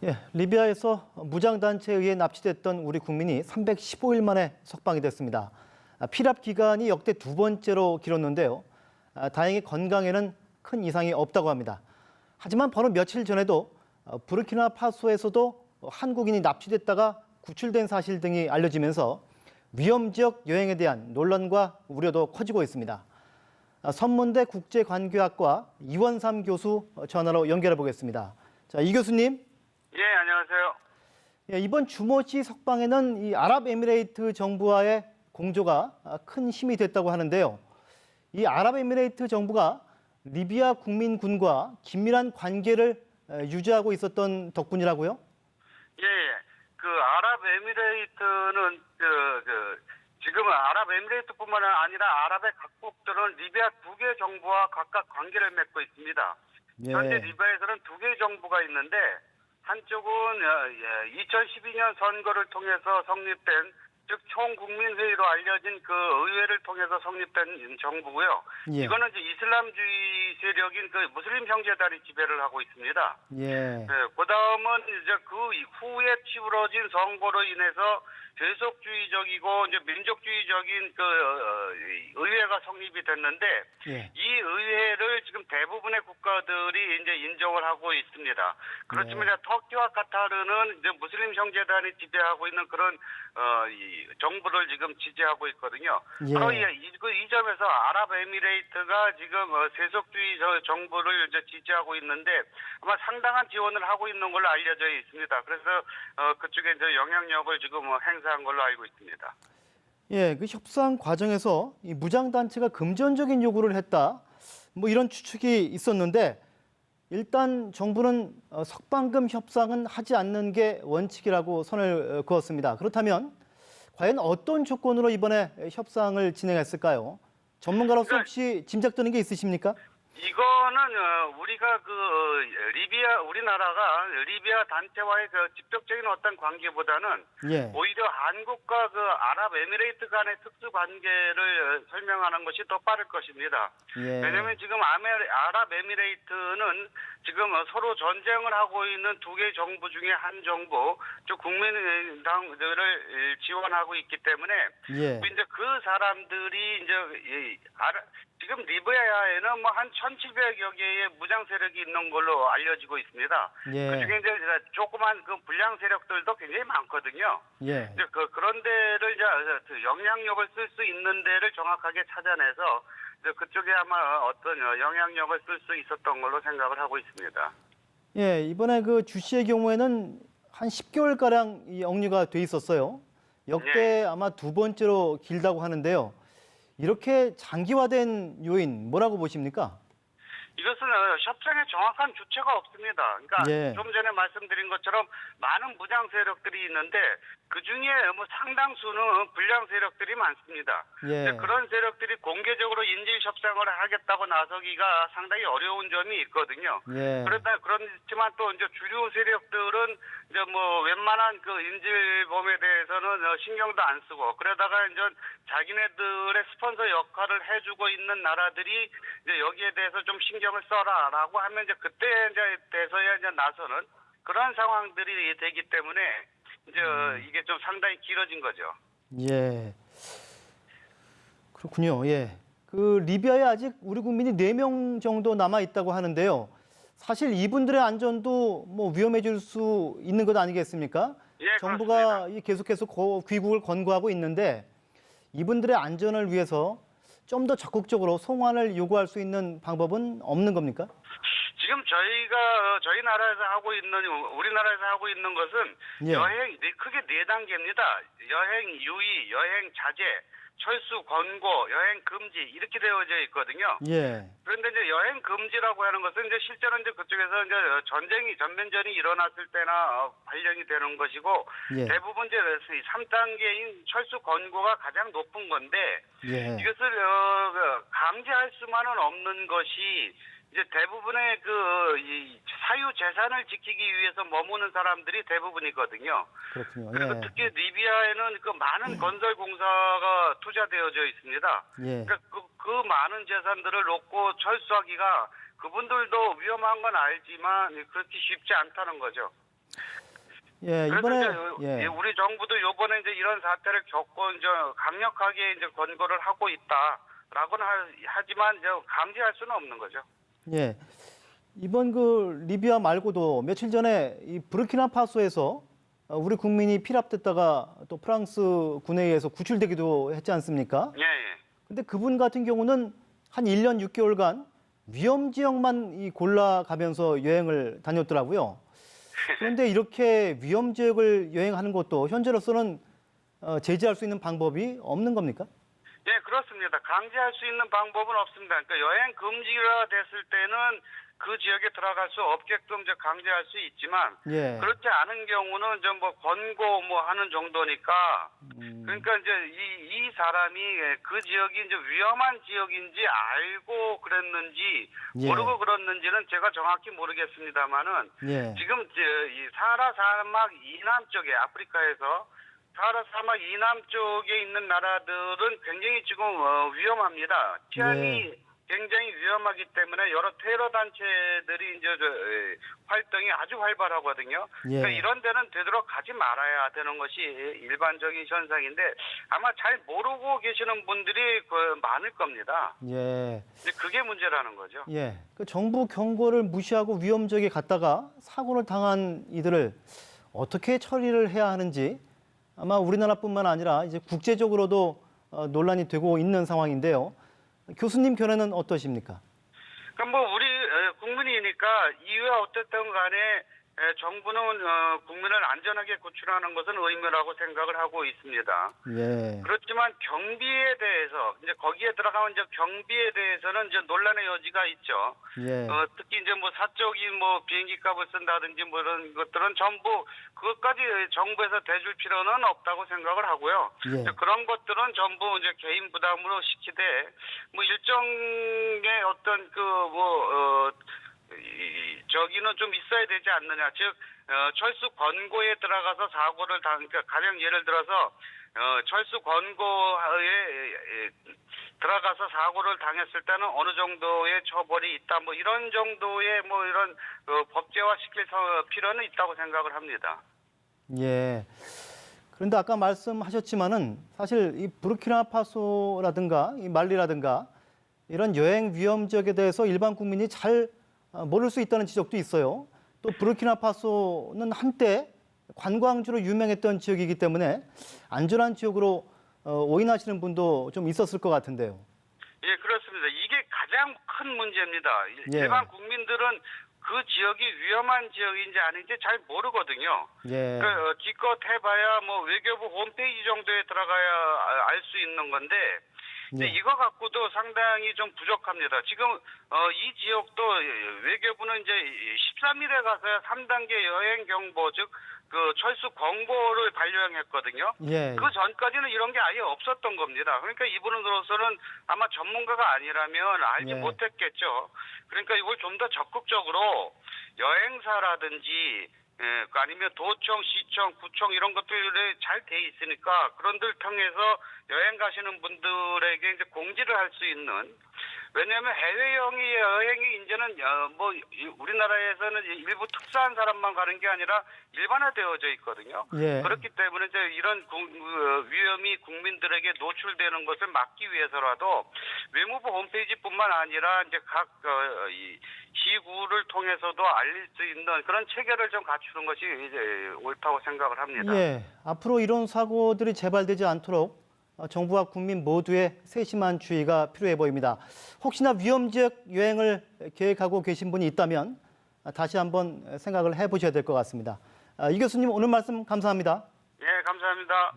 예, 리비아에서 무장단체에 의해 납치됐던 우리 국민이 315일 만에 석방이 됐습니다. 피랍 기간이 역대 두 번째로 길었는데요. 다행히 건강에는 큰 이상이 없다고 합니다. 하지만 바로 며칠 전에도 부르키나파소에서도 한국인이 납치됐다가 구출된 사실 등이 알려지면서 위험 지역 여행에 대한 논란과 우려도 커지고 있습니다. 선문대 국제관계학과 이원삼 교수 전화로 연결해 보겠습니다. 자, 이 교수님. 예, 안녕하세요. 예, 이번 주모 씨 석방에는 이 아랍에미레이트 정부와의 공조가 큰 힘이 됐다고 하는데요. 이 아랍에미레이트 정부가 리비아 국민군과 긴밀한 관계를 유지하고 있었던 덕분이라고요? 예, 예. 그 아랍에미레이트는 지금은 아랍에미레이트뿐만 아니라 아랍의 각국들은 리비아 두 개 정부와 각각 관계를 맺고 있습니다. 예. 현재 리비아에서는 두 개 정부가 있는데 한쪽은 2012년 선거를 통해서 성립된 즉 총국민회의로 알려진 그 의회를 통해서 성립된 정부고요. 예. 이거는 이제 이슬람주의 세력인 그 무슬림 형제단이 지배를 하고 있습니다. 예. 네, 그다음은 이제 그 후에 치러진 선거로 인해서 세속주의적이고 이제 민족주의적인 그 의회가 성립이 됐는데 예. 이 의회를 지금 대부분의 국가들이 이제 인정을 하고 있습니다. 그렇지만 이제 터키와 카타르는 이제 무슬림 형제단이 지배하고 있는 그런 이 정부를 지금 지지하고 있거든요. 예. 바로 이 점에서 아랍에미레이트가 지금 세속주의 정부를 이제 지지하고 있는데 아마 상당한 지원을 하고 있는 걸로 알려져 있습니다. 그래서 그쪽에 이제 영향력을 지금 행사한 걸로 알고 있습니다. 예, 그 협상 과정에서 이 무장단체가 금전적인 요구를 했다. 뭐 이런 추측이 있었는데 일단 정부는 석방금 협상은 하지 않는 게 원칙이라고 선을 그었습니다. 그렇다면 과연 어떤 조건으로 이번에 협상을 진행했을까요? 전문가로서 혹시 짐작되는 게 있으십니까? 이거는 우리가 우리나라가 리비아 단체와의 그 직접적인 어떤 관계보다는 예. 오히려 한국과 그 아랍에미레이트 간의 특수 관계를 설명하는 것이 더 빠를 것입니다. 예. 왜냐하면 지금 아랍에미레이트는 지금 서로 전쟁을 하고 있는 두 개 정부 중에 한 정부, 즉 국민당들을 지원하고 있기 때문에 예. 이제 그 사람들이 이제 지금 리비아에는 뭐 한 1,700여 개의 무장 세력이 있는 걸로 알려지고 있습니다. 예. 그중에 이제 조그만 그 불량 세력들도 굉장히 많거든요. 예. 이제 그런 데를 이제 영향력을 쓸 수 있는 데를 정확하게 찾아내서 이제 그쪽에 아마 어떤 영향력을 쓸 수 있었던 걸로 생각을 하고 있습니다. 예, 이번에 그 주 씨의 경우에는 한 10개월 가량 이 억류가 돼 있었어요. 역대 아마 두 번째로 길다고 하는데요. 이렇게 장기화된 요인 뭐라고 보십니까? 이것은 협상에 정확한 주체가 없습니다. 그러니까 예. 좀 전에 말씀드린 것처럼 많은 무장 세력들이 있는데 그중에 뭐 상당수는 불량 세력들이 많습니다. 예. 그런 세력들이 공개적으로 인질 협상을 하겠다고 나서기가 상당히 어려운 점이 있거든요. 예. 그렇지만 또 이제 주류 세력들은 이제 뭐 웬만한 그 인질범에 대해서는 신경도 안 쓰고 그러다가 이제 자기네들의 스폰서 역할을 해주고 있는 나라들이 이제 여기에 대해서 좀 신경을 써라라고 하면 이제 그때 이제 돼서야 이제 나서는 그런 상황들이 되기 때문에 이제 이게 좀 상당히 길어진 거죠. 예. 그렇군요. 예. 그 리비아에 아직 우리 국민이 4명 정도 남아 있다고 하는데요. 사실 이분들의 안전도 뭐 위험해질 수 있는 것 아니겠습니까? 예, 정부가 그렇습니다. 계속해서 귀국을 권고하고 있는데 이분들의 안전을 위해서 좀 더 적극적으로 송환을 요구할 수 있는 방법은 없는 겁니까? 지금 저희 나라에서 우리나라에서 하고 있는 것은 예. 크게 4단계입니다. 여행 유의, 여행 자제, 철수 권고, 여행 금지 이렇게 되어져 있거든요. 예. 그런데 이제 여행 금지라고 하는 것은 이제 실제로 이제 그쪽에서 이제 전면전이 일어났을 때나 발령이 되는 것이고 예. 대부분 이제 3단계인 철수 권고가 가장 높은 건데 예. 이것을 강제할 수만은 없는 것이 이제 대부분의 이 사유 재산을 지키기 위해서 머무는 사람들이 대부분이거든요. 그렇군요. 그리고 예. 특히 리비아에는 그 많은 건설 공사가 투자되어져 있습니다. 예. 그러니까 그 많은 재산들을 놓고 철수하기가 그분들도 위험한 건 알지만 그렇게 쉽지 않다는 거죠. 예, 그래서 이번에 이제 우리 정부도 이번에 이제 이런 사태를 겪고 이제 강력하게 이제 권고를 하고 있다라고는 하지만 이제 감지할 수는 없는 거죠. 예. 이번 그 리비아 말고도 며칠 전에 이 부르키나파소에서 우리 국민이 피랍됐다가 또 프랑스 군에 의해서 구출되기도 했지 않습니까? 예, 예. 근데 그분 같은 경우는 한 1년 6개월간 위험 지역만 이 골라가면서 여행을 다녔더라고요. 그런데 이렇게 위험 지역을 여행하는 것도 현재로서는 제지할 수 있는 방법이 없는 겁니까? 예, 그렇습니다. 강제할 수 있는 방법은 없습니다. 그러니까 여행 금지가 됐을 때는 그 지역에 들어갈 수 없게끔 이제 강제할 수 있지만 예. 그렇지 않은 경우는 좀 뭐 권고 뭐 하는 정도니까 그러니까 이제 이 사람이 그 지역이 이제 위험한 지역인지 알고 그랬는지 예. 모르고 그랬는지는 제가 정확히 모르겠습니다만은 예. 지금 이 사하라 사막 이남 쪽에 아프리카에서 사하라 사막 이남 쪽에 있는 나라들은 굉장히 지금 위험합니다. 치안이 굉장히 위험하기 때문에 여러 테러 단체들이 이제 활동이 아주 활발하거든요. 예. 그러니까 이런 데는 되도록 가지 말아야 되는 것이 일반적인 현상인데 아마 잘 모르고 계시는 분들이 많을 겁니다. 예. 근데 그게 문제라는 거죠. 예. 그 정부 경고를 무시하고 위험 지역에 갔다가 사고를 당한 이들을 어떻게 처리를 해야 하는지 아마 우리나라뿐만 아니라 이제 국제적으로도 논란이 되고 있는 상황인데요. 교수님 견해는 어떠십니까? 그러니까 뭐 우리 국민이니까 이유가 어떻든 간에 정부는 국민을 안전하게 구출하는 것은 의무라고 생각을 하고 있습니다. 예. 그렇지만 경비에 대해서 이제 거기에 들어가면 이제 경비에 대해서는 이제 논란의 여지가 있죠. 예. 특히 이제 뭐 사적인 뭐 비행기 값을 쓴다든지 뭐 이런 것들은 전부 그것까지 정부에서 대줄 필요는 없다고 생각을 하고요. 예. 그런 것들은 전부 이제 개인 부담으로 시키되 뭐 일정의 어떤 저기는 좀 있어야 되지 않느냐. 즉 철수 권고에 들어가서 사고를 그러니까 가령 예를 들어서 철수 권고에 들어가서 사고를 당했을 때는 어느 정도의 처벌이 있다. 뭐 이런 정도의 뭐 이런 법제화 시킬 필요는 있다고 생각을 합니다. 예. 그런데 아까 말씀하셨지만은 사실 이 부르키나파소라든가 이 말리라든가 이런 여행 위험 지역에 대해서 일반 국민이 잘 모를 수 있다는 지적도 있어요. 또 부르키나파소는 한때 관광지로 유명했던 지역이기 때문에 안전한 지역으로 오인하시는 분도 좀 있었을 것 같은데요. 예, 그렇습니다. 이게 가장 큰 문제입니다. 예. 일반 국민들은 그 지역이 위험한 지역인지 아닌지 잘 모르거든요. 예. 기껏 해봐야 뭐 외교부 홈페이지 정도에 들어가야 알 수 있는 건데 예. 이거 갖고도 상당히 좀 부족합니다. 지금 이 지역도 외교부는 이제 13일에 가서야 3단계 여행 경보 즉 그 철수 권고를 발령했거든요. 예. 그 전까지는 이런 게 아예 없었던 겁니다. 그러니까 이분으로서는 아마 전문가가 아니라면 알지 예. 못했겠죠. 그러니까 이걸 좀 더 적극적으로 여행사라든지 아니면 도청, 시청, 구청 이런 것들에 잘 돼 있으니까 그런 들 통해서 여행 가시는 분들에게 이제 공지를 할 수 있는 왜냐하면 여행이 이제는 뭐 우리나라에서는 일부 특수한 사람만 가는 게 아니라 일반화되어져 있거든요. 예. 그렇기 때문에 이제 이런 위험이 국민들에게 노출되는 것을 막기 위해서라도 외무부 홈페이지뿐만 아니라 이제 각 시구를 통해서도 알릴 수 있는 그런 체계를 좀 갖추는 것이 이제 옳다고 생각을 합니다. 예. 앞으로 이런 사고들이 재발되지 않도록 정부와 국민 모두의 세심한 주의가 필요해 보입니다. 혹시나 위험 지역 여행을 계획하고 계신 분이 있다면 다시 한번 생각을 해보셔야 될 것 같습니다. 이 교수님 오늘 말씀 감사합니다. 예, 감사합니다.